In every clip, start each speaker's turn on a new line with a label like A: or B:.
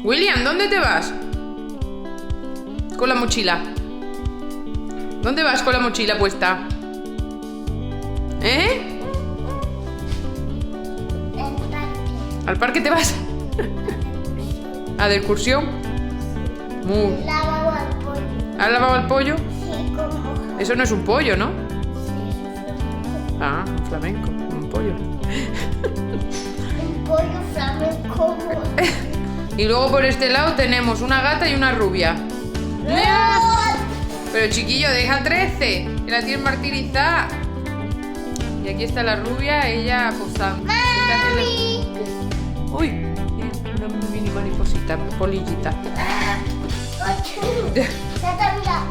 A: William, ¿dónde te vas? Con la mochila. ¿Dónde vas con la mochila puesta? ¿Eh? ¿Al parque te vas? ¿A de excursión? Muy.
B: Lavado al pollo.
A: ¿Has lavado el pollo?
B: Sí, como
A: Eso no es un pollo, ¿no? Ah, un flamenco, un pollo.
B: un pollo flamenco.
A: Y luego por este lado tenemos una gata y una rubia. Pero chiquillo, deja 13, que la tienes martirizada. Y aquí está la rubia, ella posando.
B: ¡Mami!
A: Uy, una mini mariposita, polillita.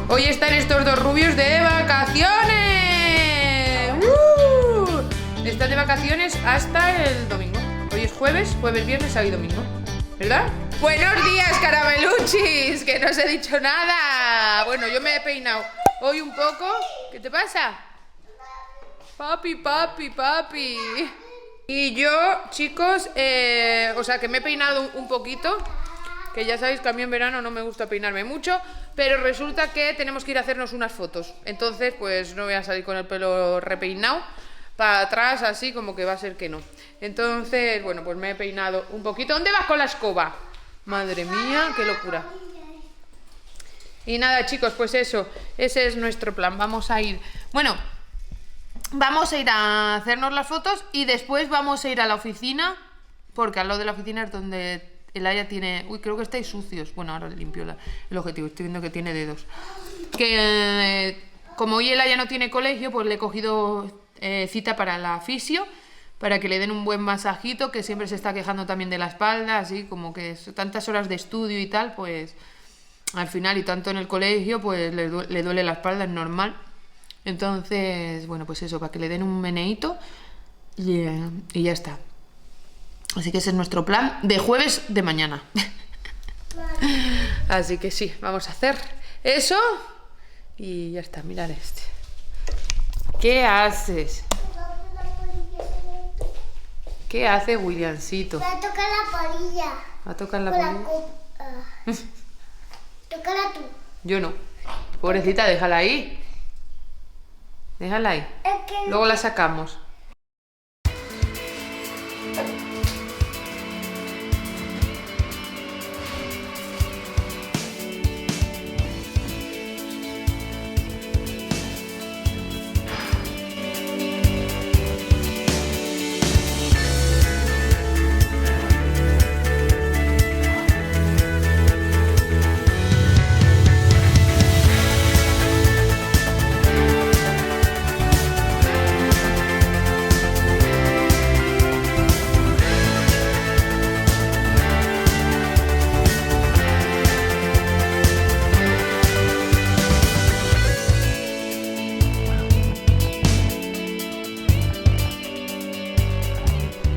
A: Hoy están estos dos rubios de vacaciones. Están de vacaciones hasta el domingo. Hoy es jueves, viernes, sábado y domingo. ¿Verdad? Buenos días, carameluchis, que no os he dicho nada. Bueno, yo me he peinado hoy un poco. ¿Qué te pasa? Papi, papi, papi. Y yo, chicos, o sea que me he peinado un poquito. Que ya sabéis que a mí en verano no me gusta peinarme mucho. Pero resulta que tenemos que ir a hacernos unas fotos. Entonces, pues no voy a salir con el pelo repeinado para atrás, así como que va a ser que no. Entonces, bueno, pues me he peinado un poquito. ¿Dónde vas con la escoba? Madre mía, qué locura. Y nada, chicos, pues eso, ese es nuestro plan. Vamos a ir, bueno, vamos a ir a hacernos las fotos y después vamos a ir a la oficina, porque al lado de la oficina es donde el Aya tiene... Uy, creo que estáis sucios. Bueno, ahora limpio el objetivo, estoy viendo que tiene dedos. Que como hoy el Aya no tiene colegio, pues le he cogido cita para la fisio, para que le den un buen masajito, que siempre se está quejando también de la espalda, así como que tantas horas de estudio y tal, pues al final y tanto en el colegio, pues le duele la espalda, es normal. Entonces, bueno, pues eso, para que le den un meneíto y ya está. Así que ese es nuestro plan de jueves de mañana. Así que sí, vamos a hacer eso y ya está, mirad este. ¿Qué haces? ¿Qué hace Williamcito?
B: Va a tocar la polilla.
A: ¿Va a tocar la
B: Con
A: polilla?
B: Tócala tú.
A: Yo no. Pobrecita, déjala ahí. Déjala ahí.
B: Es que
A: Luego la sacamos.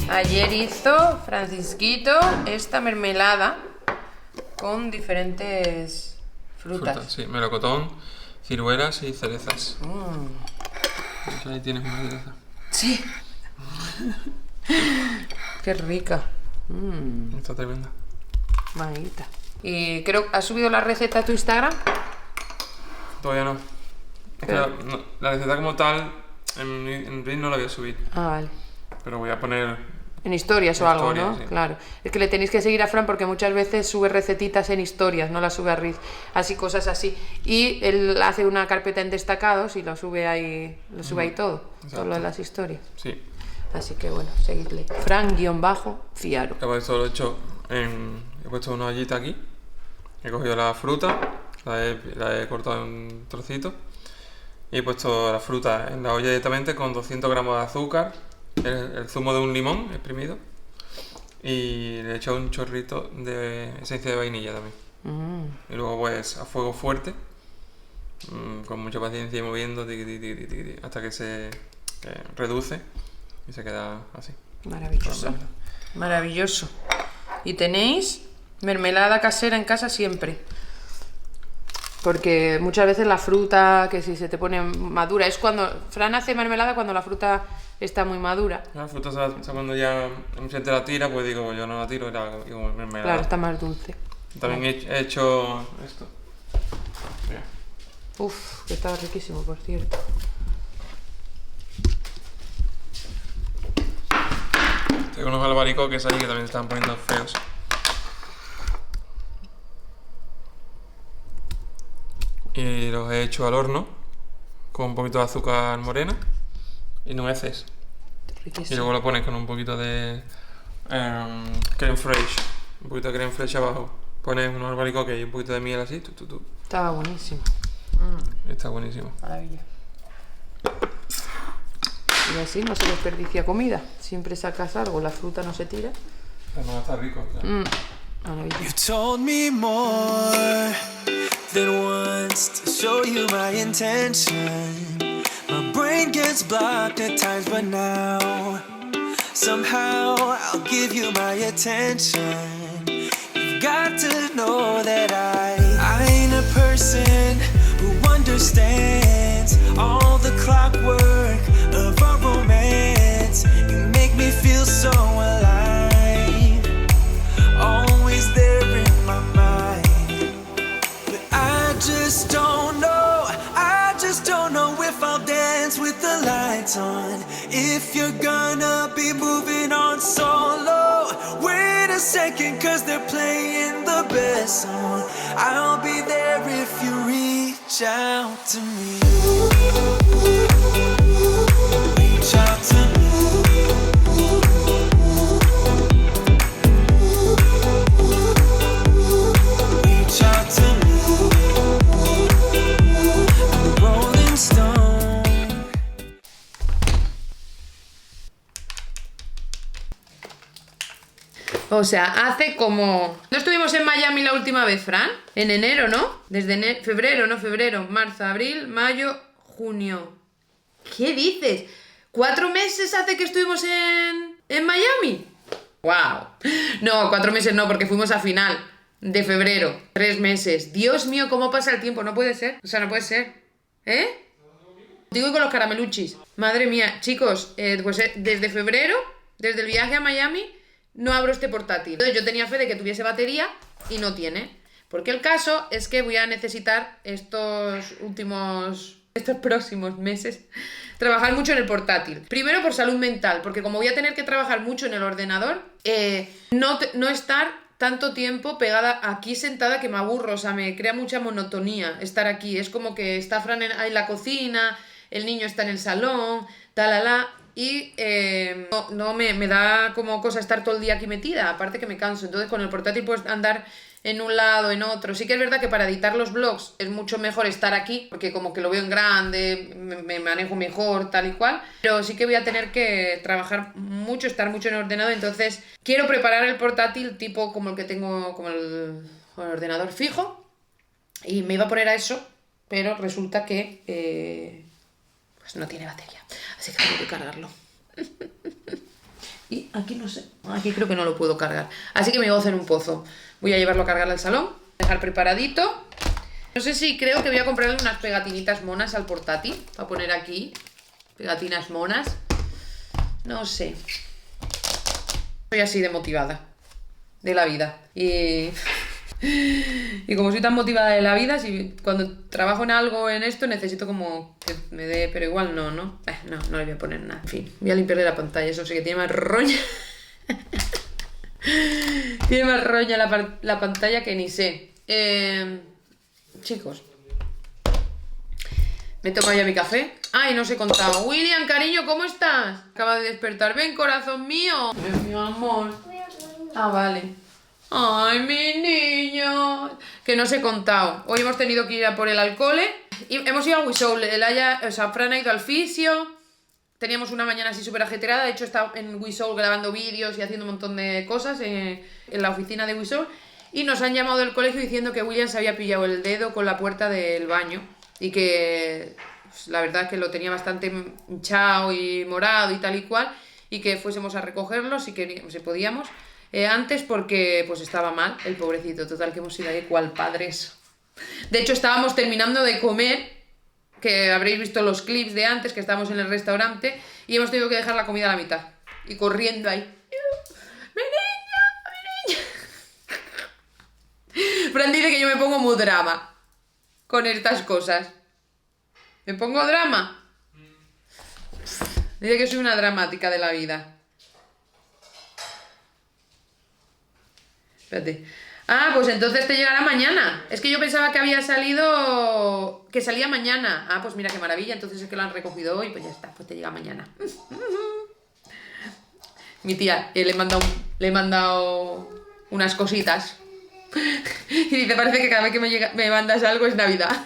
A: Ayer hizo Francisquito esta mermelada con diferentes frutas.
C: Sí, melocotón, ciruelas y cerezas. Pues ahí tienes una cereza.
A: Sí. Qué rica.
C: Está tremenda.
A: Maguita. Y creo, ¿has subido la receta a tu Instagram?
C: Todavía no. Es que la receta como tal en Reel no la voy a subir.
A: Ah, vale.
C: Pero voy a poner...
A: En historias o algo, ¿no?
C: Sí.
A: Claro. Es que le tenéis que seguir a Fran porque muchas veces sube recetitas en historias, no las sube a Riz. Así, cosas así. Y él hace una carpeta en destacados y lo sube ahí todo.
C: Exacto.
A: Todo lo de las historias.
C: Sí.
A: Así que bueno, seguidle. Fran-Fiaro.
C: Esto lo he hecho he puesto una ollita aquí. He cogido la fruta, la he cortado en trocitos. Y he puesto la fruta en la olla directamente con 200 gramos de azúcar, el zumo de un limón exprimido. Y le he echado un chorrito de esencia de vainilla también. Y luego pues a fuego fuerte, con mucha paciencia y moviendo hasta que se reduce y se queda así.
A: Maravilloso. Maravilloso. Y tenéis mermelada casera en casa siempre. Porque muchas veces la fruta, que si se te pone madura, es cuando... Fran hace mermelada cuando la fruta está muy madura.
C: La fruta está cuando ya mucha gente la tira, pues digo, yo no la tiro, y como mermelada.
A: Claro, está más dulce.
C: También he hecho esto. Mira.
A: Uf, que estaba riquísimo, por cierto.
C: Tengo unos albaricoques ahí que también están poniendo feos. Y los he hecho al horno con un poquito de azúcar morena y nueces. Y
A: Riquísimo.
C: luego lo pones con un poquito de crème fraîche. Un poquito de crème fraîche abajo. Pones unos albaricoques y un poquito de miel así.
A: Estaba buenísimo.
C: Está buenísimo.
A: Maravilla. Y así no se desperdicia comida. Siempre sacas algo, la fruta no se tira.
C: Además está rico.
A: Maravilla.
D: You told me more than once to show you my intention. My brain gets blocked at times, but now somehow I'll give you my attention. You've got to know that I ain't a person who understands all the clockwork of our romance. You make me feel so alive, always there in my mind. But I just don't know if I'll dance with the lights on. If you're gonna be moving on solo, wait a second, 'cause they're playing the best song. I'll be there if you reach out to me. Reach out to me. Reach out to me. I'm a rolling stone.
A: O sea, hace como... ¿No estuvimos en Miami la última vez, Fran? En enero, ¿no? Desde febrero, marzo, abril, mayo, junio. ¿Qué dices? ¿4 meses hace que estuvimos en Miami? ¡Wow! No, 4 meses no, porque fuimos a final de febrero. 3 meses. Dios mío, ¿cómo pasa el tiempo? No puede ser. O sea, no puede ser. ¿Eh? Digo, y con los carameluchis. Madre mía, chicos, pues desde febrero, desde el viaje a Miami, no abro este portátil. Entonces yo tenía fe de que tuviese batería y no tiene. Porque el caso es que voy a necesitar estos próximos meses trabajar mucho en el portátil. Primero por salud mental, porque como voy a tener que trabajar mucho en el ordenador, no estar tanto tiempo pegada aquí sentada que me aburro, o sea, me crea mucha monotonía estar aquí. Es como que está Fran en la cocina, el niño está en el salón, talala, y me da como cosa estar todo el día aquí metida, aparte que me canso. Entonces con el portátil puedes andar en un lado, en otro. Sí que es verdad que para editar los vlogs es mucho mejor estar aquí, porque como que lo veo en grande, me manejo mejor, tal y cual. Pero sí que voy a tener que trabajar mucho, estar mucho en el ordenador. Entonces quiero preparar el portátil tipo como el que tengo, como el ordenador fijo. Y me iba a poner a eso, pero resulta que pues no tiene batería. Así que tengo que cargarlo. Y aquí no sé. Aquí creo que no lo puedo cargar. Así que me voy a hacer un pozo. Voy a llevarlo a cargar al salón. Dejar preparadito. No sé si creo que voy a comprarle unas pegatinitas monas al portátil. Para poner aquí. Pegatinas monas. No sé. Soy así de motivada. De la vida. Y como soy tan motivada de la vida, si cuando trabajo en algo en esto necesito como que me dé, pero igual no le voy a poner nada. En fin, voy a limpiarle la pantalla, eso sí que tiene más roña. Tiene más roña la pantalla que ni sé. Chicos, me he tomado ya mi café. Ay, no os he contado. William, cariño, ¿cómo estás? Acaba de despertar. Ven, corazón mío. Ven, mi amor. Ah, vale. ¡Ay, mi niño! Que no os he contado. Hoy hemos tenido que ir a por el alcohol. Y hemos ido al Wisol. Fran ha ido al fisio. Teníamos una mañana así súper ajetreada. De hecho, estaba en Wisol grabando vídeos y haciendo un montón de cosas en la oficina de Wisol. Y nos han llamado del colegio diciendo que William se había pillado el dedo con la puerta del baño. Y que pues, la verdad es que lo tenía bastante hinchado y morado y tal y cual. Y que fuésemos a recogerlo si podíamos. Antes porque pues estaba mal el pobrecito. Total que hemos ido ahí cual padres. De hecho estábamos terminando de comer, que habréis visto los clips de antes, que estábamos en el restaurante y hemos tenido que dejar la comida a la mitad. Y corriendo ahí. ¡Mi niña! ¡Mi niña! Fran dice que yo me pongo muy drama con estas cosas. ¿Me pongo drama? Dice que soy una dramática de la vida. Espérate. Ah, pues entonces te llegará mañana. Es que yo pensaba que había salido... que salía mañana. Ah, pues mira qué maravilla. Entonces es que lo han recogido hoy. Pues ya está, pues te llega mañana. Mi tía, le he mandado unas cositas. Y dice, parece que cada vez que me mandas algo es Navidad.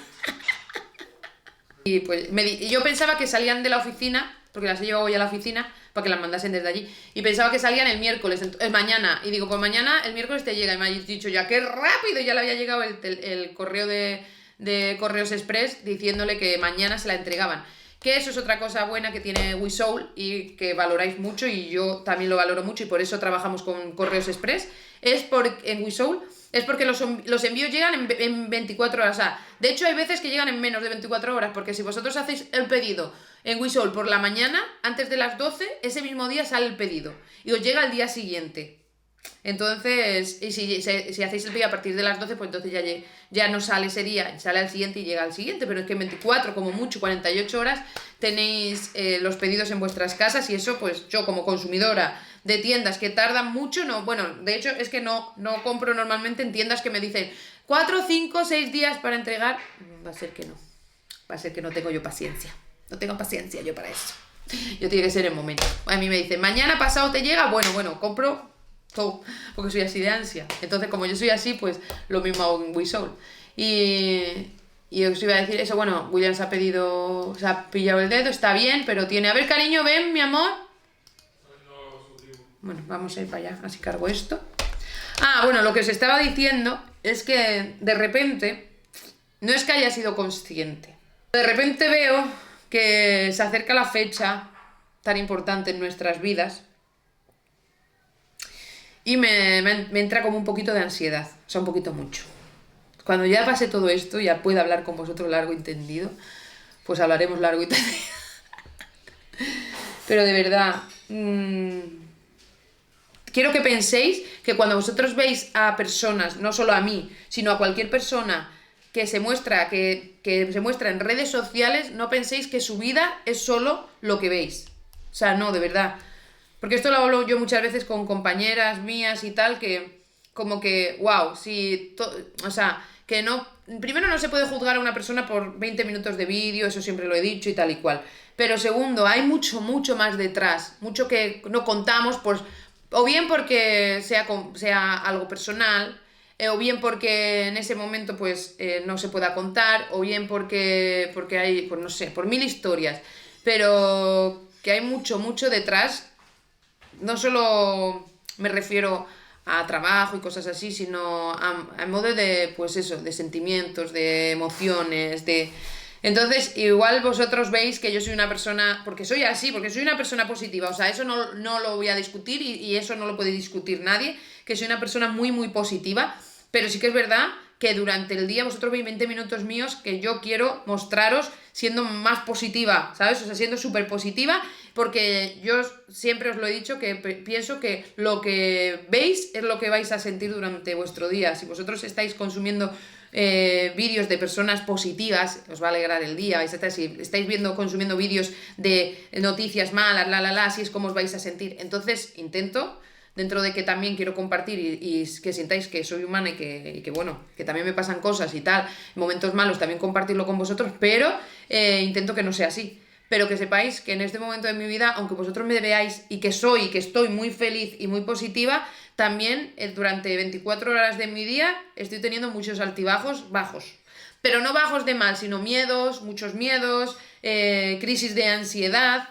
A: Y pues yo pensaba que salían de la oficina, porque las he llevado hoy a la oficina, para que las mandasen desde allí. Y pensaba que salían el miércoles, mañana. Y digo, pues mañana, el miércoles te llega. Y me habéis dicho, ya qué rápido, ya le había llegado el correo de Correos Express diciéndole que mañana se la entregaban. Que eso es otra cosa buena que tiene WeSoul y que valoráis mucho, y yo también lo valoro mucho, y por eso trabajamos con Correos Express. En WeSoul es porque los envíos llegan en 24 horas. O sea, de hecho hay veces que llegan en menos de 24 horas, porque si vosotros hacéis el pedido en WeSoul por la mañana, antes de las 12, ese mismo día sale el pedido y os llega al día siguiente. Entonces, y si hacéis el pedido a partir de las 12, pues entonces ya no sale ese día, sale al siguiente y llega al siguiente, pero es que en 24, como mucho, 48 horas tenéis los pedidos en vuestras casas, y eso pues yo como consumidora de tiendas que tardan mucho, de hecho es que no compro normalmente en tiendas que me dicen 4, 5, 6 días para entregar. Va a ser que no tengo yo paciencia, no tengo paciencia yo para eso, yo tiene que ser el momento. A mí me dicen, mañana pasado te llega, bueno, compro todo, porque soy así de ansia. Entonces, como yo soy así, pues lo mismo hago en WeSoul. Y os iba a decir eso, bueno, William se ha pillado el dedo, está bien, pero tiene... A ver, cariño, ven, mi amor. Bueno, vamos a ir para allá, así cargo esto. Ah, bueno, lo que os estaba diciendo es que de repente, no es que haya sido consciente, de repente veo que se acerca la fecha tan importante en nuestras vidas. Y me entra como un poquito de ansiedad, o sea, un poquito mucho. Cuando ya pase todo esto, ya pueda hablar con vosotros largo y tendido, pues hablaremos largo y tendido. Pero de verdad, quiero que penséis que cuando vosotros veis a personas, no solo a mí, sino a cualquier persona que se muestra en redes sociales, no penséis que su vida es solo lo que veis. O sea, no, de verdad. Porque esto lo hablo yo muchas veces con compañeras mías y tal, que como que, wow, o sea, que no... Primero, no se puede juzgar a una persona por 20 minutos de vídeo, eso siempre lo he dicho y tal y cual. Pero segundo, hay mucho, mucho más detrás, mucho que no contamos, pues, o bien porque sea algo personal, o bien porque en ese momento pues no se pueda contar, o bien porque hay, pues no sé, por 1000 historias, pero que hay mucho, mucho detrás. No solo me refiero a trabajo y cosas así, sino a modo de, pues eso, de sentimientos, de emociones, de... Entonces, igual vosotros veis que yo soy una persona, porque soy así, porque soy una persona positiva, o sea, eso no lo voy a discutir y eso no lo puede discutir nadie, que soy una persona muy, muy positiva, pero sí que es verdad que durante el día vosotros veis 20 minutos míos que yo quiero mostraros siendo más positiva, ¿sabes? O sea, siendo súper positiva, porque yo siempre os lo he dicho, que pienso que lo que veis es lo que vais a sentir durante vuestro día. Si vosotros estáis consumiendo vídeos de personas positivas, os va a alegrar el día. Si estáis consumiendo vídeos de noticias malas, así es como os vais a sentir. Entonces, intento... Dentro de que también quiero compartir y que sintáis que soy humana y que bueno, que también me pasan cosas y tal, momentos malos, también compartirlo con vosotros, pero intento que no sea así. Pero que sepáis que en este momento de mi vida, aunque vosotros me veáis y que estoy muy feliz y muy positiva, también durante 24 horas de mi día estoy teniendo muchos altibajos bajos. Pero no bajos de mal, sino miedos, muchos miedos, crisis de ansiedad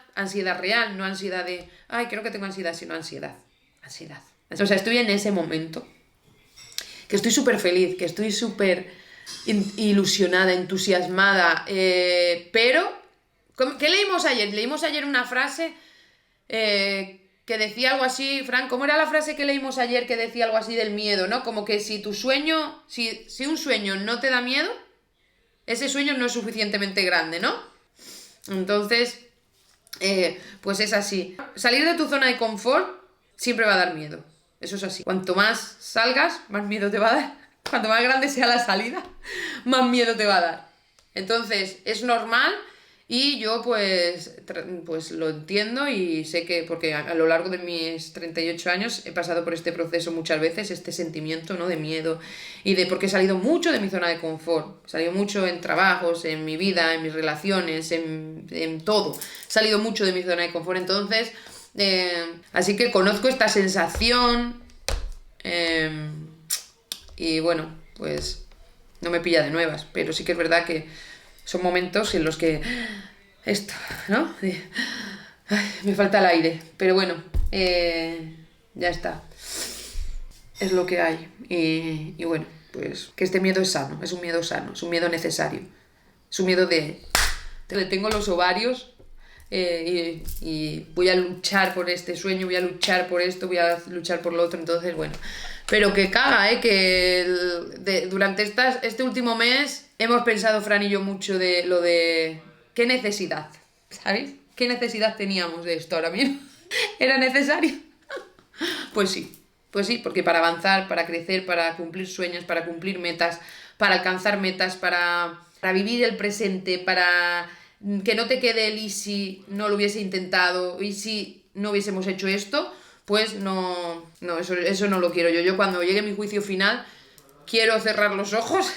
A: real, no ansiedad de, ay, creo que tengo ansiedad, sino ansiedad. O sea, estoy en ese momento, que estoy súper feliz, que estoy súper ilusionada, entusiasmada, pero, ¿qué leímos ayer? Leímos ayer una frase que decía algo así, Fran, ¿cómo era la frase que leímos ayer que decía algo así del miedo, ¿no? Como que si un sueño no te da miedo, ese sueño no es suficientemente grande, ¿no? Entonces, pues es así. Salir de tu zona de confort siempre va a dar miedo. Eso es así. Cuanto más salgas, más miedo te va a dar. Cuanto más grande sea la salida, más miedo te va a dar. Entonces, es normal y yo pues lo entiendo y sé que, porque a lo largo de mis 38 años he pasado por este proceso muchas veces, este sentimiento, ¿no?, de miedo y porque he salido mucho de mi zona de confort. He salido mucho en trabajos, en mi vida, en mis relaciones, en todo. He salido mucho de mi zona de confort. Entonces, así que conozco esta sensación y bueno, pues no me pilla de nuevas, pero sí que es verdad que son momentos en los que esto, ¿no? Me falta el aire, pero bueno, ya está. Es lo que hay. Y bueno, pues que este miedo es sano, es un miedo sano, es un miedo necesario. Es un miedo de tengo los ovarios y voy a luchar por este sueño, voy a luchar por esto, voy a luchar por lo otro, entonces bueno. Pero que caga, que durante este último mes hemos pensado, Fran y yo, mucho de lo de qué necesidad, ¿sabéis? ¿Qué necesidad teníamos de esto ahora mismo? ¿Era necesario? Pues sí, porque para avanzar, para crecer, para cumplir sueños, para cumplir metas, para alcanzar metas, para vivir el presente, para que no te quede el y si no lo hubiese intentado, y si no hubiésemos hecho esto, pues no, eso no lo quiero yo. Yo cuando llegue mi juicio final quiero cerrar los ojos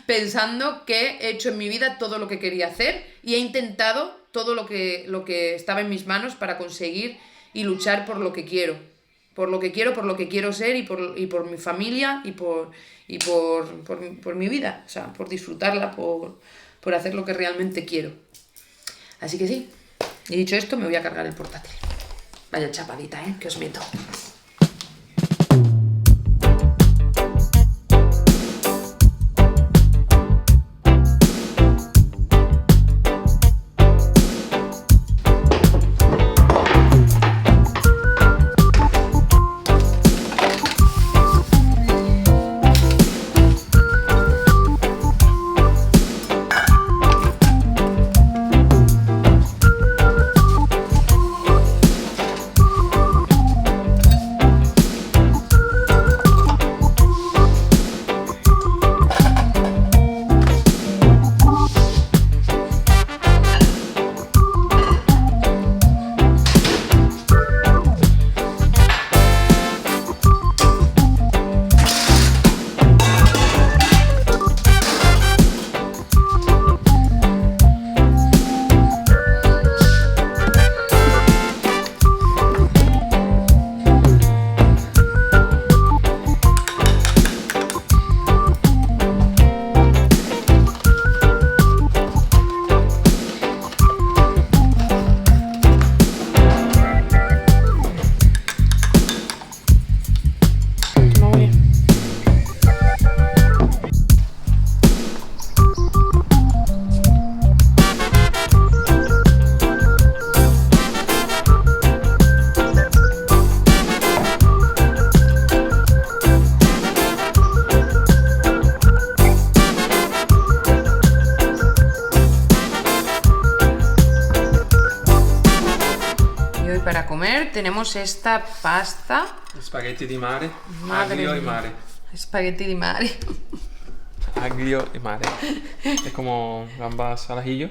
A: pensando que he hecho en mi vida todo lo que quería hacer y he intentado todo lo que estaba en mis manos para conseguir y luchar por lo que quiero. Por lo que quiero ser y por mi familia y por mi vida. O sea, por disfrutarla, por hacer lo que realmente quiero. Así que sí, y dicho esto, me voy a cargar el portátil. Vaya chapadita, que os meto. Para comer tenemos esta pasta.
C: Spaghetti di mare.
A: Madre
C: Aglio y
A: mía.
C: mare.
A: Spaghetti di mare.
C: Aglio y mare. Es como gambas al ajillo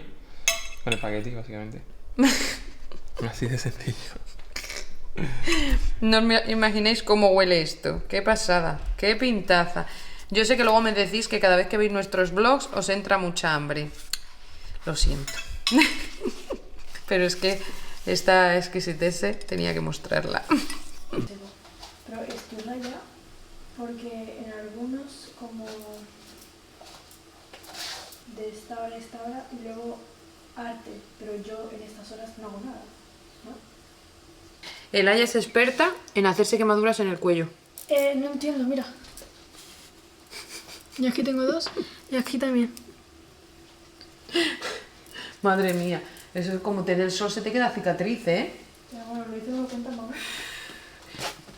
C: con espagueti, básicamente. Así de sencillo.
A: No os imagináis cómo huele esto. Qué pasada, qué pintaza. Yo sé que luego me decís que cada vez que veis nuestros vlogs os entra mucha hambre. Lo siento. Pero es que esta exquisitez tenía que mostrarla.
E: Pero estoy raya porque en algunos como de esta hora a esta hora y luego arte, pero yo en estas horas no hago nada, ¿no?
A: Elaya es experta en hacerse quemaduras en el cuello.
E: No entiendo, mira. Y aquí tengo dos y aquí también.
A: Madre mía, eso es como te dé el sol, se te queda cicatriz, ¿eh?
E: Ya, bueno, lo hice por cuenta, mamá.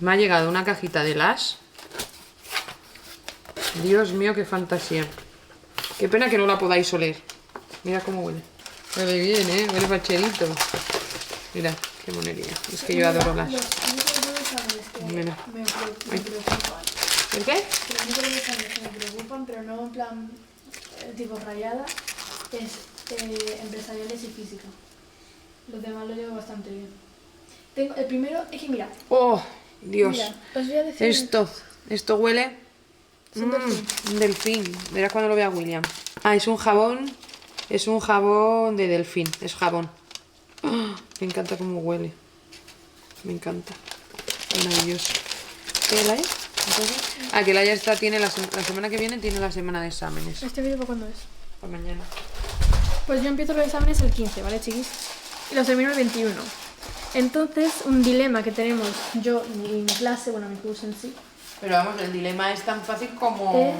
A: Me ha llegado una cajita de Lash. Dios mío, qué fantasía. Qué pena que no la podáis oler. Mira cómo huele. Huele bien, ¿eh? Huele facherito. Mira, qué monería. Es que yo adoro las...
E: Los únicos dos exámenes que
A: Mira.
E: me preocupan.
A: ¿El qué?
E: Los únicos dos exámenes que me preocupan, pero no en plan tipo rayada, es empresariales y física. Los demás lo llevo bastante bien. Tengo, el primero es que mira,
A: ¡Oh, Dios!
E: mira, os voy a decir...
A: Esto huele...
E: Es un delfín.
A: Un delfín. Verás cuando lo vea William. Ah, es un jabón. Es un jabón de delfín. Es jabón. ¡Oh! Me encanta cómo huele. Me encanta. Maravilloso. ¿Qué la hay? Entonces, que la ya está, tiene la semana que viene tiene la semana de exámenes.
E: ¿Este vídeo para cuándo es?
A: Para mañana.
E: Pues yo empiezo los exámenes el 15, ¿vale, chiquis? Y los termino el 21. Entonces, un dilema que tenemos yo y mi clase, bueno, mi curso en sí,
A: Pero vamos, el dilema es tan fácil como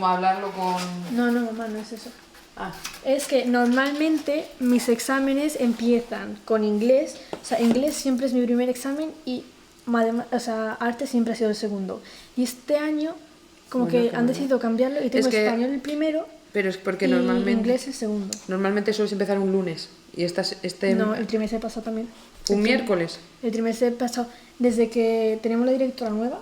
A: hablarlo con...
E: No, mamá, no es eso.
A: Ah,
E: Es que normalmente mis exámenes empiezan con inglés. O sea, inglés siempre es mi primer examen y arte siempre ha sido el segundo. Y este año, como
A: Bueno,
E: que
A: qué
E: han
A: bueno.
E: decidido cambiarlo y tengo
A: Es que-
E: español el primero
A: pero es porque
E: y
A: normalmente...
E: inglés el segundo.
A: Normalmente sueles empezar un lunes. Y
E: No, el trimestre pasado también.
A: un miércoles.
E: El trimestre pasado, desde que tenemos la directora nueva,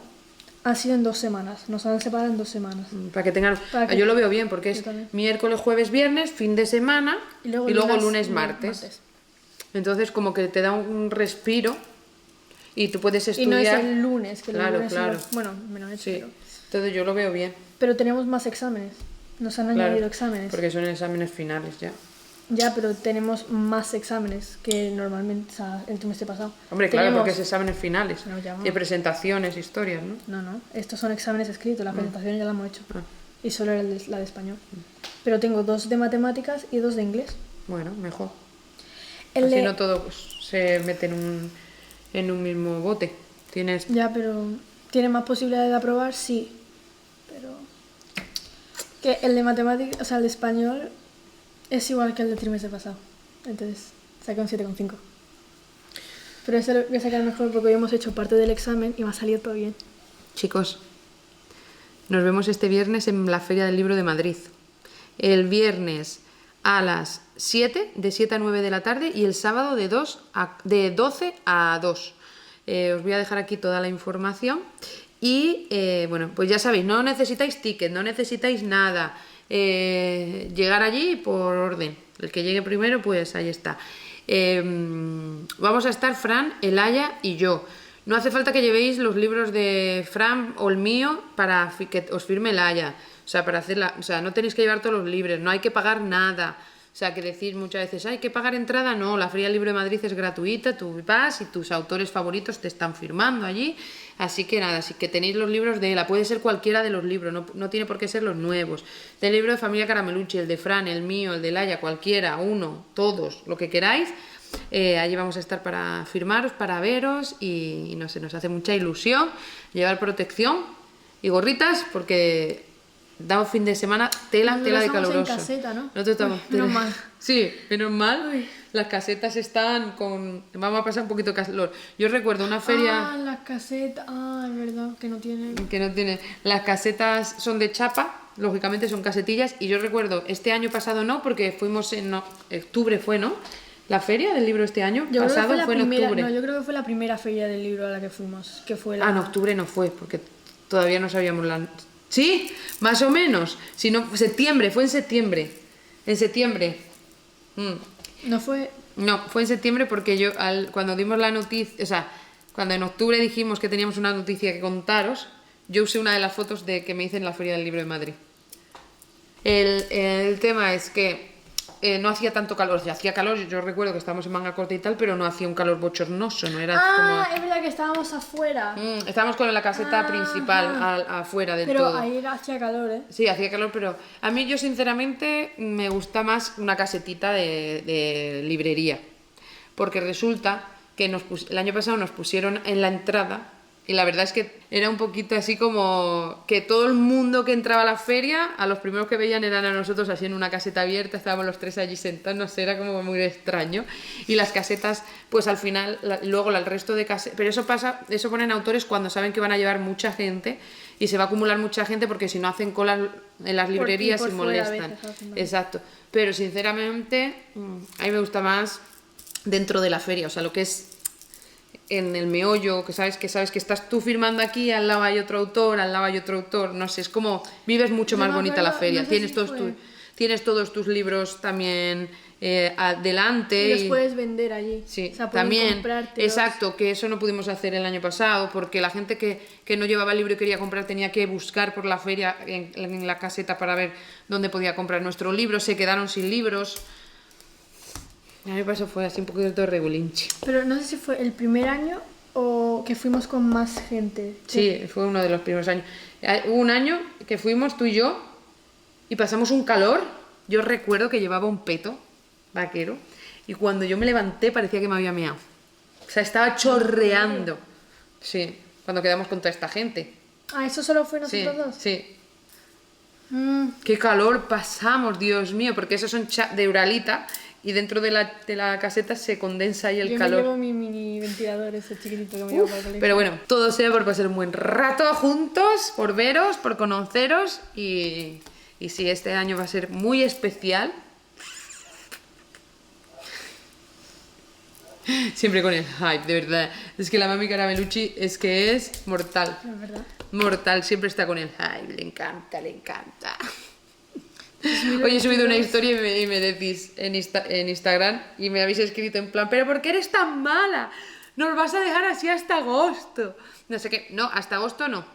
E: ha sido en 2 semanas. Nos han separado en 2 semanas.
A: Para que tengan...
E: Para que-
A: Yo lo veo bien porque
E: Yo
A: es
E: también.
A: miércoles, jueves, viernes, fin de semana y luego lunes, martes.
E: martes.
A: Entonces como que te da un respiro y tú puedes
E: Y
A: estudiar...
E: no es el lunes, que
A: Claro,
E: el lunes
A: claro.
E: bueno, menos hecho,
A: Sí, entonces yo lo veo bien.
E: pero tenemos más exámenes. Nos han
A: Claro,
E: añadido exámenes.
A: porque son exámenes finales ya.
E: Ya, pero tenemos más exámenes que normalmente, o sea, el trimestre pasado.
A: Hombre, claro,
E: Tenemos-
A: porque es exámenes finales.
E: No, ya va.
A: Y presentaciones, historias, ¿no?
E: No, estos son exámenes escritos, la presentación ya la hemos hecho.
A: Ah.
E: Y solo era la de español. Pero tengo 2 de matemáticas y 2 de inglés.
A: Bueno, mejor.
E: El
A: Así
E: de-
A: no todo pues, se mete en un mismo bote. Tienes...
E: Ya, pero ¿tiene más posibilidades de aprobar? Sí. Pero... Que el de matemáticas, o sea, el de español es igual que el del trimestre pasado. Entonces, saqué un 7,5. Pero ese lo voy a sacar mejor porque hoy hemos hecho parte del examen y me ha salido todo bien.
A: Chicos, nos vemos este viernes en la Feria del Libro de Madrid. El viernes a las 7, de 7 a 9 de la tarde, y el sábado de 12 a 2. Os voy a dejar aquí toda la información. Y bueno, pues ya sabéis, no necesitáis ticket, no necesitáis nada. Llegar allí por orden. El que llegue primero, pues ahí está. Vamos a estar Fran, Elaya y yo. No hace falta que llevéis los libros de Fran o el mío para que os firme Elaya. O sea, para hacerla, o sea, no tenéis que llevar todos los libros, no hay que pagar nada. O sea, que decís muchas veces, hay que pagar entrada. No, la Feria del Libro de Madrid es gratuita, tú vas y tus autores favoritos te están firmando allí. Así que nada, así que tenéis los libros de ella, puede ser cualquiera de los libros, no tiene por qué ser los nuevos. Del libro de Familia Caramelucci, el de Fran, el mío, el de Laia, cualquiera, uno, todos, lo que queráis. Allí vamos a estar para firmaros, para veros y no sé, nos hace mucha ilusión llevar protección y gorritas porque da un fin de semana tela
E: Nosotros
A: de
E: estamos en
A: caluroso.
E: caseta, ¿no?
A: Nosotros estamos
E: Uy, menos mal.
A: Sí, menos mal. Las casetas están con... Vamos a pasar un poquito calor. Yo recuerdo una feria...
E: Ah, las casetas. Ah, es verdad, que no tienen...
A: Que no tiene. Las casetas son de chapa, lógicamente son casetillas, y yo recuerdo, este año pasado no, porque fuimos en octubre fue, ¿no? La feria del libro este año
E: Yo creo que
A: pasado
E: fue la
A: fue en
E: primera,
A: octubre.
E: no, yo creo que fue la primera feria del libro a la que fuimos, que fue la...
A: Ah, en octubre no fue, porque todavía no sabíamos la... Sí, más o menos. Si no, septiembre, fue en septiembre. En septiembre.
E: No fue...
A: No, fue en septiembre porque yo, cuando dimos la noticia, o sea, cuando en octubre dijimos que teníamos una noticia que contaros, yo usé una de las fotos de que me hice en la Feria del Libro de Madrid. El tema es que no hacía tanto calor, o sea, hacía calor, yo recuerdo que estábamos en manga corta y tal, pero no hacía un calor bochornoso, no era
E: Ah, es verdad que estábamos afuera.
A: estábamos con la caseta
E: Ajá.
A: principal afuera del
E: Pero
A: todo.
E: ahí hacía calor, ¿eh?
A: Sí, hacía calor, pero a mí yo sinceramente me gusta más una casetita de librería, porque resulta que el año pasado nos pusieron en la entrada y la verdad es que era un poquito así como que todo el mundo que entraba a la feria, a los primeros que veían eran a nosotros así en una caseta abierta, estábamos los tres allí sentados, no sé, era como muy extraño. Y las casetas, pues al final, luego el resto de casetas, pero eso ponen autores cuando saben que van a llevar mucha gente y se va a acumular mucha gente porque si no hacen colas en las librerías
E: por
A: se
E: fuera a
A: molestan.
E: veces hacen, vale.
A: Exacto. Pero sinceramente, a mí me gusta más dentro de la feria, o sea, lo que es en el meollo, que sabes que estás tú firmando aquí, al lado hay otro autor, al lado hay otro autor, no sé, es como vives mucho
E: Yo
A: más
E: me
A: bonita la
E: acuerdo,
A: feria.
E: no sé
A: Tienes
E: si
A: todos
E: fue.
A: tienes todos tus libros también adelante
E: Y los puedes vender allí.
A: Sí,
E: O sea, pueden
A: también,
E: comprártelos.
A: exacto, que eso no pudimos hacer el año pasado porque la gente que no llevaba el libro y quería comprar tenía que buscar por la feria en la caseta para ver dónde podía comprar nuestro libro, se quedaron sin libros. El año pasado fue así un poquito de regulinchi.
E: Pero no sé si fue el primer año o que fuimos con más gente.
A: Sí, fue uno de los primeros años. Hubo un año que fuimos tú y yo y pasamos un calor. Yo recuerdo que llevaba un peto vaquero y cuando yo me levanté parecía que me había meado. O sea, estaba chorreando. Sí, cuando quedamos con toda esta gente.
E: Ah, ¿eso solo fue
A: Sí,
E: nosotros dos?
A: sí. Qué calor pasamos, Dios mío, porque esos son de Uralita y dentro de la caseta se condensa ahí el
E: Yo
A: calor.
E: me llevo mi mini ventilador ese chiquitito que me llevo para el colegio.
A: Pero bueno, todo sea por pasar un buen rato juntos, por veros, por conoceros y sí, este año va a ser muy especial. Siempre con el hype, de verdad. Es que la mami Caramelucci es que es mortal.
E: Es verdad.
A: Mortal, siempre está con el hype, le encanta, le encanta. Hoy he subido una historia y me decís en Instagram y me habéis escrito en plan, ¿pero por qué eres tan mala? Nos vas a dejar así hasta agosto. No sé qué, no, hasta agosto no.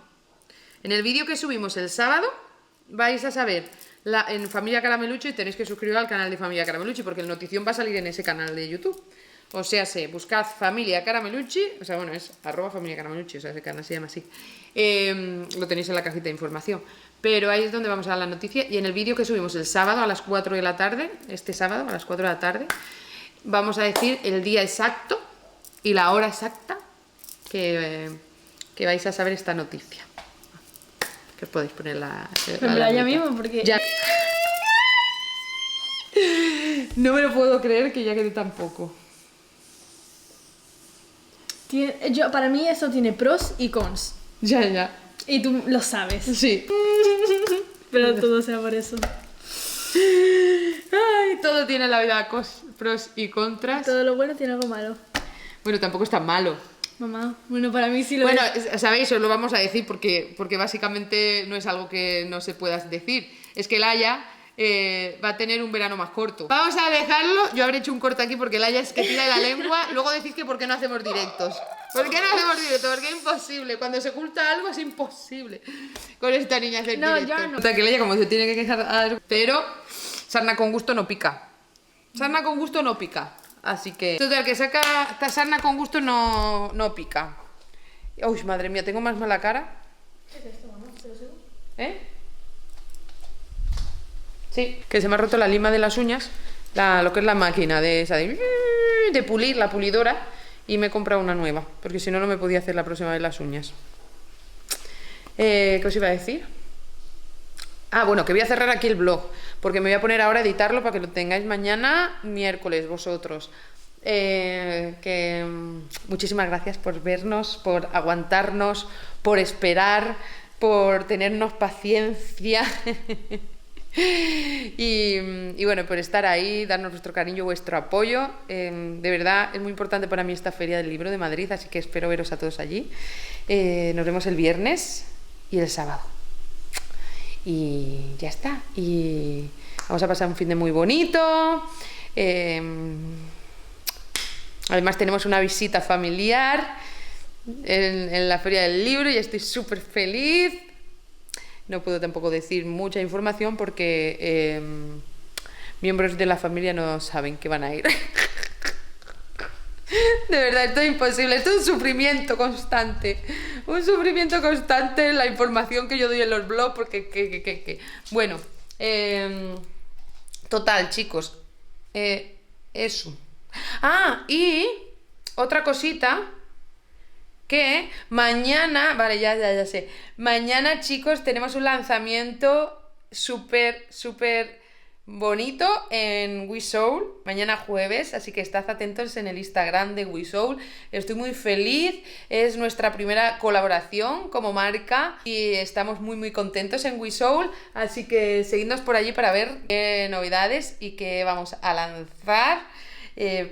A: En el vídeo que subimos el sábado vais a saber en Familia Caramelucci y tenéis que suscribiros al canal de Familia Caramelucci porque el notición va a salir en ese canal de YouTube. O sea, buscad Familia Caramelucci, o sea, bueno, es @Familia Caramelucci, o sea, ese canal se llama así. Lo tenéis en la cajita de información. Pero ahí es donde vamos a dar la noticia. Y en el vídeo que subimos el sábado a las 4 de la tarde, este sábado a las 4 de la tarde, vamos a decir el día exacto y la hora exacta que vais a saber esta noticia. Que os podéis poner
E: Pero ya mismo, porque...
A: Ya. No me lo puedo creer que ya quede tan poco.
E: Para mí eso tiene pros y cons.
A: Ya.
E: Y tú lo sabes.
A: Sí.
E: Pero todo sea por eso.
A: Ay, todo tiene en la vida pros y contras.
E: Todo lo bueno tiene algo malo.
A: Bueno, tampoco es tan malo.
E: Mamá, bueno, para mí sí lo
A: Bueno,
E: es.
A: sabéis, os lo vamos a decir porque básicamente no es algo que no se pueda decir. Es que Laia va a tener un verano más corto. Vamos a dejarlo. Yo habré hecho un corte aquí porque Laia es que tira de la lengua. Luego decís que por qué no hacemos directos. ¿Por qué no hacemos directos? Porque es imposible. Cuando se oculta algo es imposible. Con esta niña hacer
E: No,
A: directos.
E: yo no.
A: O sea, que Laia como se tiene que quejar. Pero sarna con gusto no pica. Sarna con gusto no pica. Así que... Total, que saca esta sarna con gusto no pica. Uy, madre mía, tengo más mala cara.
E: ¿Qué es esto, mamá? ¿Se lo sigo?
A: ¿Eh? Sí, que se me ha roto la lima de las uñas, lo que es la máquina de pulir, la pulidora, y me he comprado una nueva, porque si no, no me podía hacer la próxima vez las uñas. ¿Qué os iba a decir? Ah, bueno, que voy a cerrar aquí el blog, porque me voy a poner ahora a editarlo para que lo tengáis mañana, miércoles, vosotros. Muchísimas gracias por vernos, por aguantarnos, por esperar, por tenernos paciencia. Y bueno, por estar ahí, darnos vuestro cariño, vuestro apoyo. De verdad, es muy importante para mí esta Feria del Libro de Madrid, así que espero veros a todos allí. Nos vemos el viernes y el sábado. Y ya está. Y vamos a pasar un fin de muy bonito. Además tenemos una visita familiar en la Feria del Libro y estoy súper feliz. No puedo tampoco decir mucha información porque miembros de la familia no saben que van a ir. De verdad, esto es imposible. Esto es un sufrimiento constante. Un sufrimiento constante la información que yo doy en los blogs porque... Bueno, total, chicos. Eso. Ah, y otra cosita... que mañana, vale, ya sé. Mañana, chicos, tenemos un lanzamiento súper bonito en WeSoul, mañana jueves, así que estad atentos en el Instagram de WeSoul. Estoy muy feliz, es nuestra primera colaboración como marca y estamos muy contentos en WeSoul, así que seguidnos por allí para ver qué novedades y qué vamos a lanzar.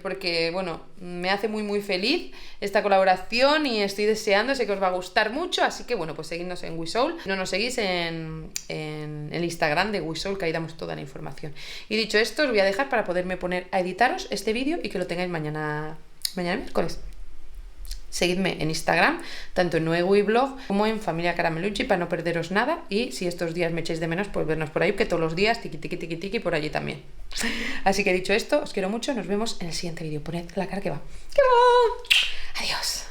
A: Porque bueno, me hace muy feliz esta colaboración y estoy deseando, sé que os va a gustar mucho, así que bueno, pues seguidnos en WeSoul, no nos seguís en el Instagram de WeSoul, que ahí damos toda la información. Y dicho esto, os voy a dejar para poderme poner a editaros este vídeo y que lo tengáis mañana miércoles. Seguidme en Instagram, tanto en Noegui Blog como en Familia Caramelucci, para no perderos nada. Y si estos días me echáis de menos, pues vernos por ahí, que todos los días, tiqui por allí también. Así que dicho esto, os quiero mucho, nos vemos en el siguiente vídeo. Poned la cara que va. ¡Que va! Adiós.